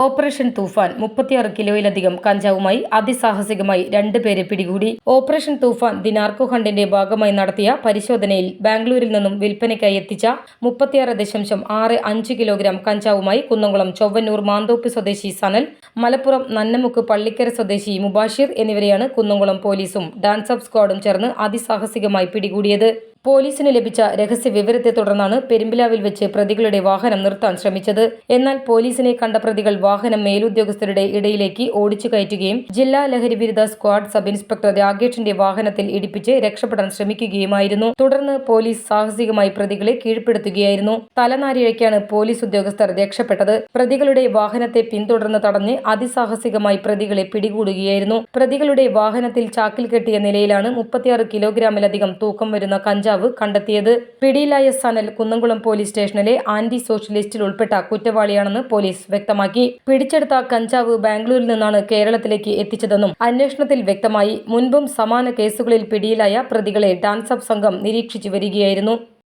Operation തൂഫാൻ 36 കിലോയിലധികം കഞ്ചാവുമായി അതിസാഹസികമായി 2 പേരെ പിടികൂടി. ഓപ്പറേഷൻ തൂഫാൻ ദി നാർക്കോ ഹണ്ടിന്റെ ഭാഗമായി നടത്തിയ പരിശോധനയിൽ ബാംഗ്ലൂരിൽ നിന്നും വിൽപ്പനയ്ക്കായി എത്തിച്ച 36.65 കിലോഗ്രാം കഞ്ചാവുമായി കുന്നംകുളം ചൊവ്വന്നൂർ മാന്തോപ്പ് സ്വദേശി സനൽ, മലപ്പുറം നന്നമുക്ക് പള്ളിക്കര സ്വദേശി മുബാഷിർ എന്നിവരെയാണ് കുന്നംകുളം പോലീസും ഡാൻസ് സ്ക്വാഡും ചേർന്ന് അതിസാഹസികമായി പിടികൂടിയത്. പോലീസിന് ലഭിച്ച രഹസ്യ വിവരത്തെ തുടർന്നാണ് പെരുമ്പിലാവിൽ വെച്ച് പ്രതികളുടെ വാഹനം നിർത്താൻ ശ്രമിച്ചത്. എന്നാൽ പോലീസിനെ കണ്ട പ്രതികൾ വാഹനം മേലുദ്യോഗസ്ഥരുടെ ഇടയിലേക്ക് ഓടിച്ചു കയറ്റുകയും ജില്ലാ ലഹരിവിരുദ്ധ സ്ക്വാഡ് സബ് ഇൻസ്പെക്ടർ രാഗേഷിന്റെ വാഹനത്തിൽ ഇടിപ്പിച്ച് രക്ഷപ്പെടാൻ ശ്രമിക്കുകയുമായിരുന്നു. തുടർന്ന് പോലീസ് സാഹസികമായി പ്രതികളെ കീഴ്പ്പെടുത്തുകയായിരുന്നു. തലനാരിഴയ്ക്കാണ് പോലീസ് ഉദ്യോഗസ്ഥർ രക്ഷപ്പെട്ടത്. പ്രതികളുടെ വാഹനത്തെ പിന്തുടർന്ന് തടഞ്ഞ് അതിസാഹസികമായി പ്രതികളെ പിടികൂടുകയായിരുന്നു. പ്രതികളുടെ വാഹനത്തിൽ ചാക്കിൽ കെട്ടിയ നിലയിലാണ് 36 കിലോഗ്രാമിലധികം തൂക്കം വരുന്ന കഞ്ചാവ് കണ്ടെത്തിയത്. പിടിയിലായ സനൽ കുന്നംകുളം പോലീസ് സ്റ്റേഷനിലെ ആന്റി സോഷ്യൽ ലിസ്റ്റിൽ ഉൾപ്പെട്ട കുറ്റവാളിയാണെന്ന് പോലീസ് വ്യക്തമാക്കി. പിടിച്ചെടുത്ത കഞ്ചാവ് ബാംഗ്ലൂരിൽ നിന്നാണ് കേരളത്തിലേക്ക് എത്തിച്ചതെന്നും അന്വേഷണത്തിൽ വ്യക്തമായി. മുൻപും സമാന കേസുകളിൽ പിടിയിലായ പ്രതികളെ ഡാൻസ് സംഘം നിരീക്ഷിച്ചു വരികയായിരുന്നു.